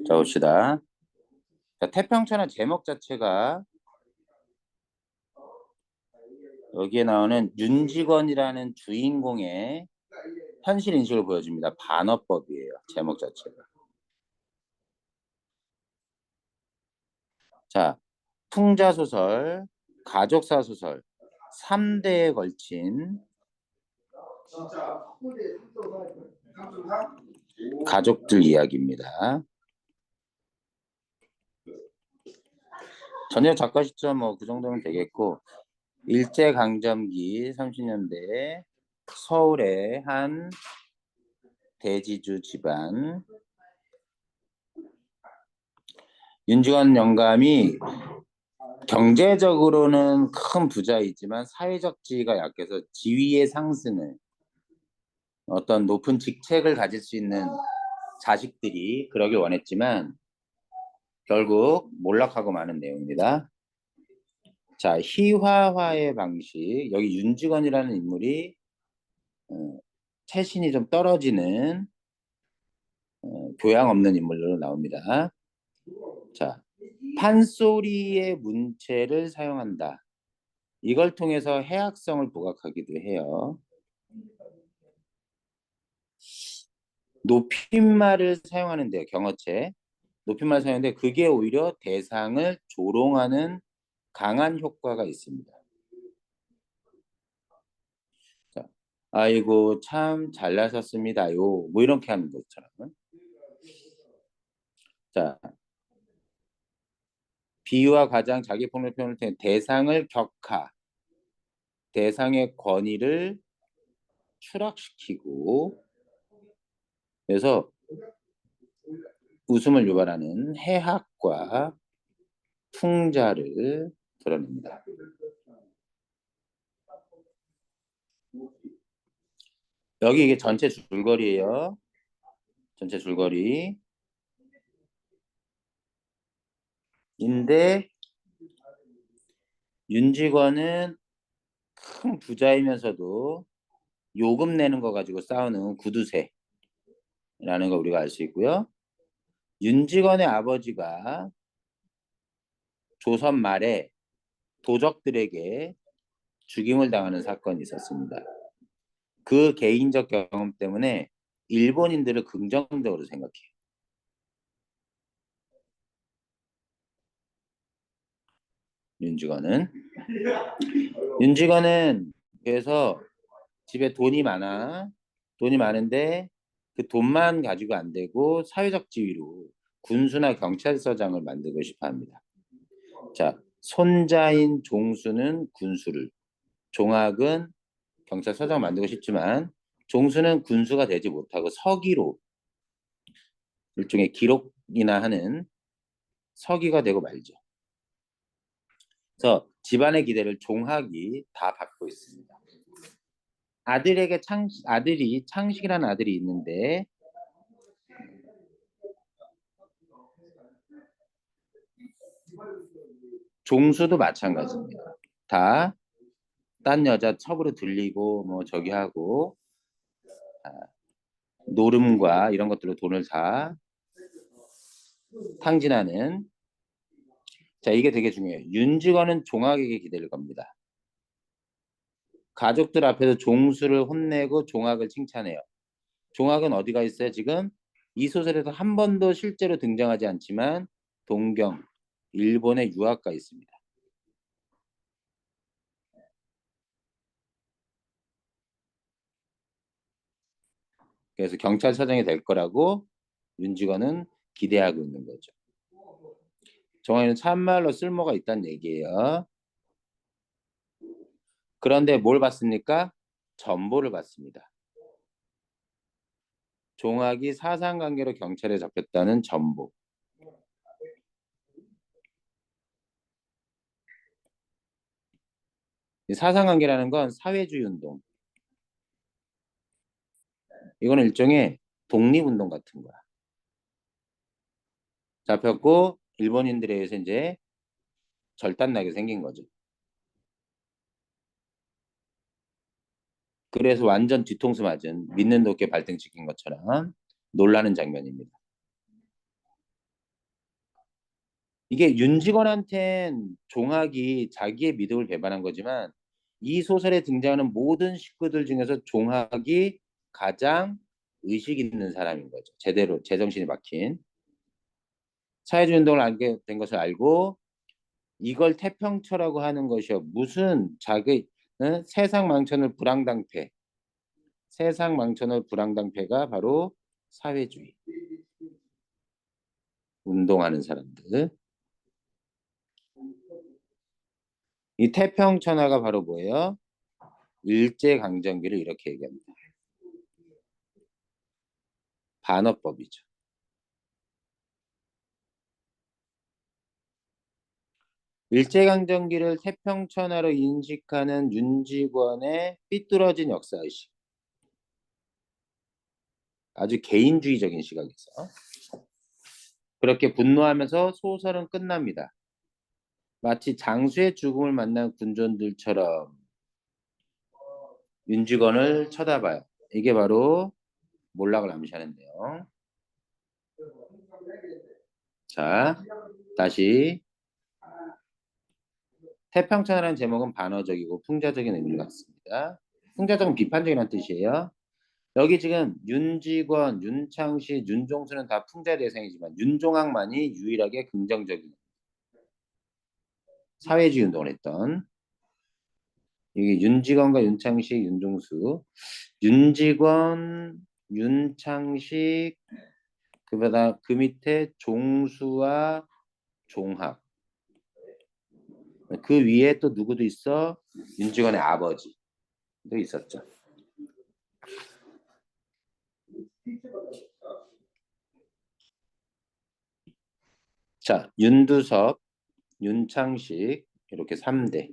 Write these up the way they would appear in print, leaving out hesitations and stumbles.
자, 봅시다. 자, 태평천의 제목 자체가 여기에 나오는 윤직원이라는 주인공의 현실 인식을 보여줍니다. 반어법이에요. 제목 자체가. 자, 풍자소설, 가족사소설 3대에 걸친 가족들 이야기입니다. 전혀 작가 시점 뭐 그 정도면 되겠고, 일제강점기 30년대 서울의 한 대지주 집안, 윤직원 영감이 경제적으로는 큰 부자이지만 사회적 지위가 약해서 지위의 상승을, 어떤 높은 직책을 가질 수 있는 자식들이 그러길 원했지만 결국 몰락하고 마는 내용입니다. 자, 희화화의 방식. 여기 윤직원이라는 인물이 체신이 좀 떨어지는 교양 없는 인물로 나옵니다. 자, 판소리의 문체를 사용한다. 이걸 통해서 해학성을 부각하기도 해요. 높임말을 사용하는데요. 경어체. 높임말을 사용하는데 그게 오히려 대상을 조롱하는 강한 효과가 있습니다. 자, 아이고 참 잘나셨습니다요. 뭐 이렇게 하는 것처럼. 자, 비유와 가장 자기폭력 표현을 통해 대상을 격하, 대상의 권위를 추락시키고, 그래서 웃음을 유발하는 해학과 풍자를 드러냅니다. 여기 이게 전체 줄거리예요. 전체 줄거리. 인데 윤직원은 큰 부자이면서도 요금 내는 거 가지고 싸우는 구두쇠라는 거 우리가 알 수 있고요. 윤직원의 아버지가 조선 말에 도적들에게 죽임을 당하는 사건이 있었습니다. 그 개인적 경험 때문에 일본인들을 긍정적으로 생각해요. 윤직원은 그래서 집에 돈이 많은데 그 돈만 가지고 안 되고 사회적 지위로 군수나 경찰서장을 만들고 싶어 합니다. 자, 손자인 종수는 군수를, 종학은 경찰서장 만들고 싶지만 종수는 군수가 되지 못하고 서기로, 일종의 기록이나 하는 서기가 되고 말죠. 그래서 집안의 기대를 종학이 다 받고 있습니다. 아들이 창식이라는 아들이 있는데 종수도 마찬가지입니다. 다 딴 여자 첩으로 들리고 뭐 저기 하고 노름과 이런 것들로 돈을 다 탕진하는. 자, 이게 되게 중요해요. 윤직원은 종학에게 기대를 겁니다. 가족들 앞에서 종수를 혼내고 종학을 칭찬해요. 종학은 어디가 있어요? 지금 이 소설에서 한 번도 실제로 등장하지 않지만 동경, 일본에 유학가 있습니다. 그래서 경찰서장이 될 거라고 윤직원은 기대하고 있는 거죠. 종학에는 참말로 쓸모가 있다는 얘기예요. 그런데 뭘 받습니까? 전보를 받습니다. 종학이 사상관계로 경찰에 잡혔다는 전보. 사상관계라는 건 사회주의 운동. 이거는 일종의 독립운동 같은 거야. 잡혔고 일본인들에 의해서 이제 절단나게 생긴 거죠. 그래서 완전 뒤통수 맞은 믿는 도끼에 발등 찍힌 것처럼 놀라는 장면입니다. 이게 윤직원한텐 종학이 자기의 믿음을 배반한 거지만 이 소설에 등장하는 모든 식구들 중에서 종학이 가장 의식 있는 사람인 거죠. 제대로 제정신이 막힌 사회주의 운동을 알게 된 것을 알고 이걸 태평처라고 하는 것이요. 무슨 자기 세상 망천을 불황당패 세상 망천을 불황당패가 바로 사회주의 운동하는 사람들. 이 태평천하가 바로 뭐예요? 일제강점기를 이렇게 얘기합니다. 반어법이죠. 일제강점기를 태평천하로 인식하는 윤직원의 삐뚤어진 역사의식. 아주 개인주의적인 시각에서. 그렇게 분노하면서 소설은 끝납니다. 마치 장수의 죽음을 만난 군존들처럼 윤직원을 쳐다봐요. 이게 바로 몰락을 암시하는데요. 자, 다시 태평천이라는 제목은 반어적이고 풍자적인 의미를 갖습니다. 풍자적은 비판적이라는 뜻이에요. 여기 지금 윤직원, 윤창시, 윤종수는 다 풍자 대상이지만 윤종학만이 유일하게 긍정적인 사회주의 운동을 했던 이게 윤직원과 윤창식, 윤종수, 윤직원, 윤창식 그보다 그 밑에 종수와 종학 그 위에 또 누구도 있어? 윤직원의 아버지도 있었죠. 자, 윤두섭, 윤창식 이렇게 3대.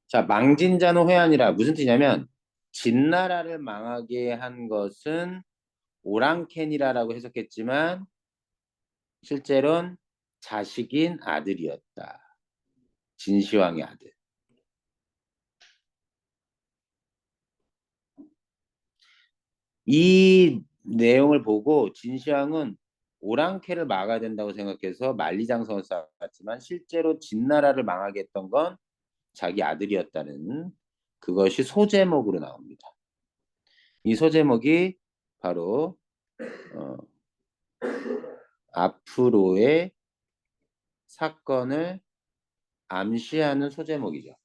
자, 망진자는 회한이라 무슨 뜻이냐면 진나라를 망하게 한 것은 오랑캐니라라고 해석했지만 실제로는 자식인 아들이었다. 진시황의 아들. 이 내용을 보고 진시황은 오랑캐를 막아야 된다고 생각해서 만리장성을 쌓았지만 실제로 진나라를 망하게 했던 건 자기 아들이었다는 그것이 소제목으로 나옵니다. 이 소제목이 바로 어, 앞으로의 사건을 암시하는 소제목이죠.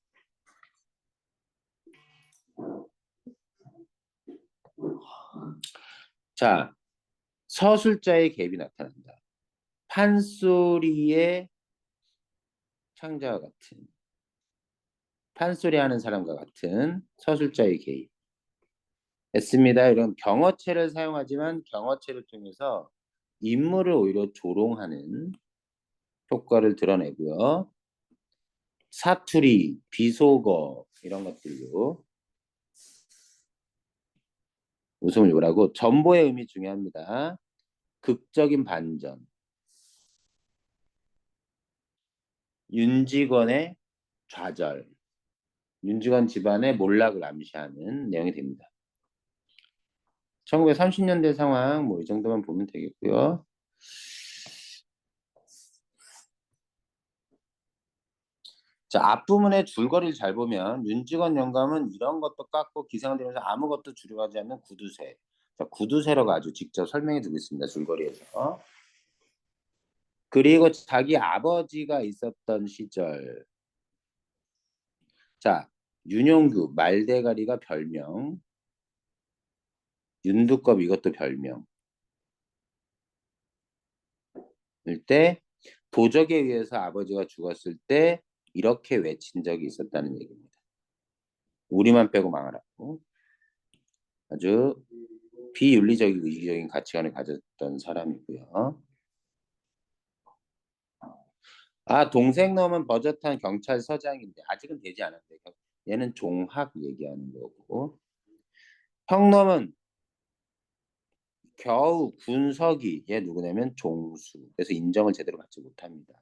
자, 서술자의 갭이 나타난다. 판소리의 창자와 같은 판소리 하는 사람과 같은 서술자의 개입. 했습니다. 이런 경어체를 사용하지만 경어체를 통해서 인물을 오히려 조롱하는 효과를 드러내고요. 사투리, 비속어 이런 것들로 웃음을 요구하고 전보의 의미 중요합니다. 극적인 반전. 윤직원의 좌절. 윤직원 집안의 몰락을 암시하는 내용이 됩니다. 1930년대 상황 뭐 이 정도만 보면 되겠고요. 자, 앞부분의 줄거리를 잘 보면 윤직원 영감은 이런 것도 깎고 기생되면서 아무것도 주려하지 않는 구두쇠. 자, 구두쇠라고 아주 직접 설명해 두고 있습니다. 줄거리에서. 그리고 자기 아버지가 있었던 시절. 자, 윤용규, 말대가리가 별명. 윤두껍 이것도 별명. 일때 도적에 의해서 아버지가 죽었을 때 이렇게 외친 적이 있었다는 얘기입니다. 우리만 빼고 망하라고. 아주 비윤리적이고 이기적인 가치관을 가졌던 사람이고요. 아, 동생 놈은 버젓한 경찰서장인데 아직은 되지 않았대. 얘는 종학 얘기하는 거고. 형 놈은 겨우 군석이 얘 누구냐면 종수. 그래서 인정을 제대로 받지 못합니다.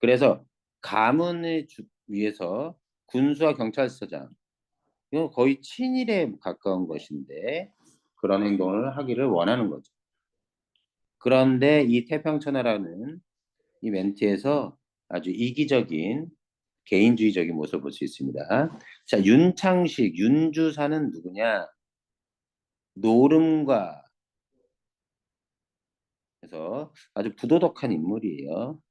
그래서 가문을 위해서 군수와 경찰서장, 이건 거의 친일에 가까운 것인데 그런 행동을 하기를 원하는 거죠. 그런데 이 태평천하라는 이 멘트에서 아주 이기적인 개인주의적인 모습을 볼 수 있습니다. 자, 윤창식, 윤주사는 누구냐? 노름과 해서 아주 부도덕한 인물이에요.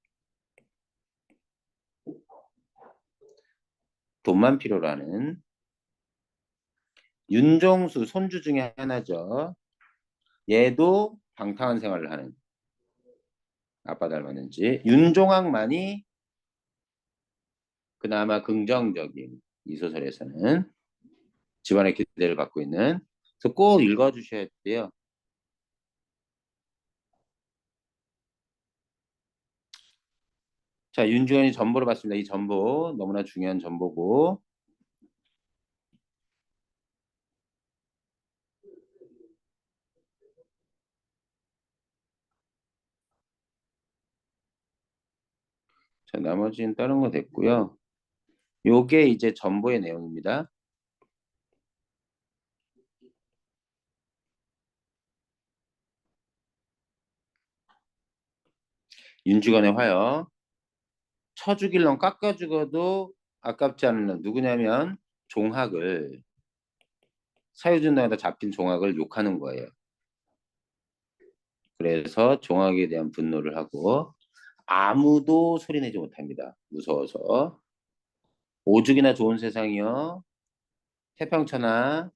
돈만 필요로 하는. 윤종수 손주 중에 하나죠. 얘도 방탕한 생활을 하는, 아빠 닮았는지. 윤종학만이 그나마 긍정적인, 이 소설에서는 집안의 기대를 받고 있는. 그래서 꼭 읽어주셔야 돼요. 자, 윤주현이 전보를 봤습니다. 이 전보 너무나 중요한 전보고. 자, 나머지는 다른 거 됐고요. 요게 이제 전보의 내용입니다. 윤주관의 화요. 쳐 죽일 놈 깎아 죽어도 아깝지 않은 놈 누구냐면 종학을, 사유준당에다 잡힌 종학을 욕하는 거예요. 그래서 종학에 대한 분노를 하고 아무도 소리내지 못합니다. 무서워서. 오죽이나 좋은 세상이요. 태평천하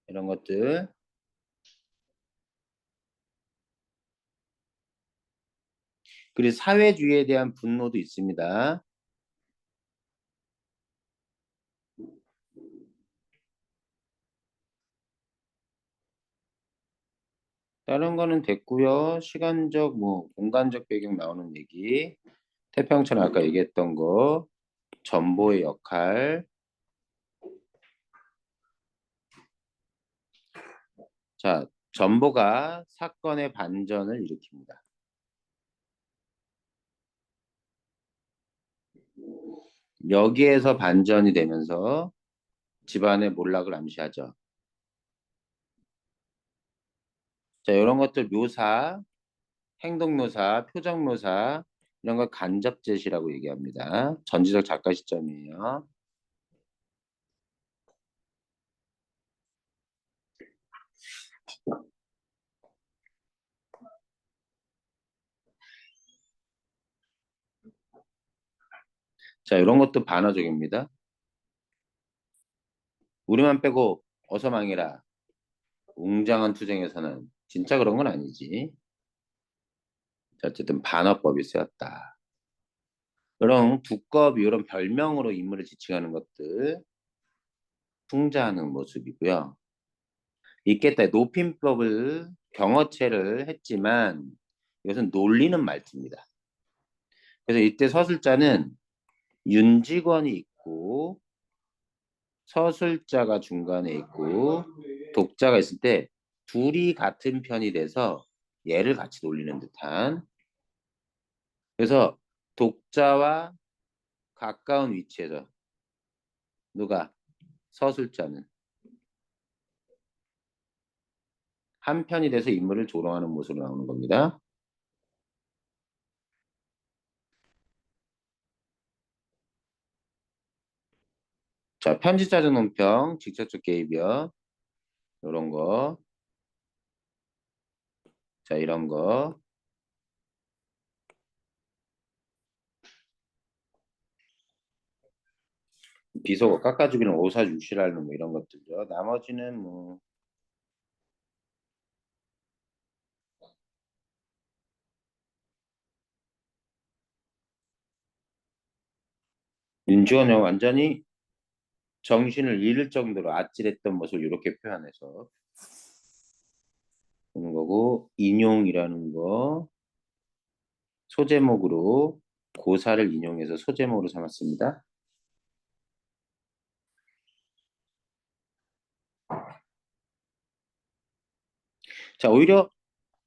이런 것들. 그리고 사회주의에 대한 분노도 있습니다. 다른 거는 됐고요. 시간적 뭐 공간적 배경 나오는 얘기. 태평천 아까 얘기했던 거. 전보의 역할. 자, 전보가 사건의 반전을 일으킵니다. 여기에서 반전이 되면서 집안의 몰락을 암시하죠. 자, 이런 것들 묘사, 행동 묘사, 표정 묘사 이런 걸 간접 제시라고 얘기합니다. 전지적 작가 시점이에요. 자, 이런 것도 반어적입니다. 우리만 빼고 어서 망해라. 웅장한 투쟁에서는 진짜 그런 건 아니지. 자, 어쨌든 반어법이 쓰였다. 이런 두꺼비 이런 별명으로 인물을 지칭하는 것들 풍자하는 모습이고요. 있겠다. 높임법을 경어체를 했지만 이것은 놀리는 말투입니다. 그래서 이때 서술자는 윤직원이 있고 서술자가 중간에 있고 독자가 있을 때 둘이 같은 편이 돼서 얘를 같이 놀리는 듯한. 그래서 독자와 가까운 위치에서 누가 서술자는 한 편이 돼서 인물을 조롱하는 모습으로 나오는 겁니다. 자, 편집자적 논평, 직접적 개입이요. 이런 거. 자, 이런 거. 비속어 깎아주기는 오사육시라는 뭐 이런 것들죠. 나머지는 뭐 윤주원이 완전히 정신을 잃을 정도로 아찔했던 모습을 이렇게 표현해서 보는 거고, 인용이라는 거 소제목으로 고사를 인용해서 소제목으로 삼았습니다. 자, 오히려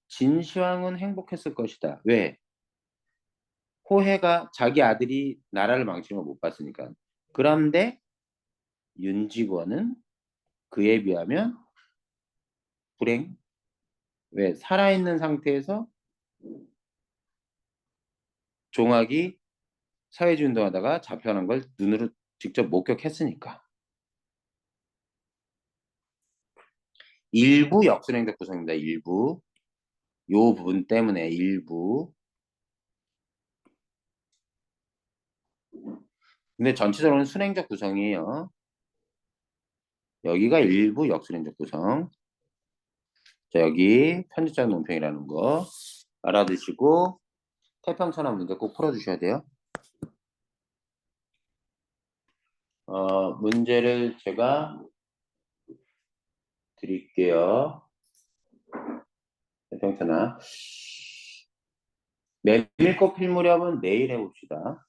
진시황은 행복했을 것이다. 왜? 호해가 자기 아들이 나라를 망치는 걸 못 봤으니까. 그런데 윤직원은 그에 비하면 불행. 왜? 살아있는 상태에서 종학이 사회주의 운동하다가 잡혀간 걸 눈으로 직접 목격했으니까. 일부 역순행적 구성입니다. 일부. 요 부분 때문에 일부. 근데 전체적으로는 순행적 구성이에요. 여기가 일부 역순행적 구성. 자, 여기 편집자 논평이라는 거 알아두시고 태평천왕 문제 꼭 풀어주셔야 돼요. 문제를 제가 드릴게요. 태평천왕. 메밀꽃 필 무렵은 내일 해봅시다.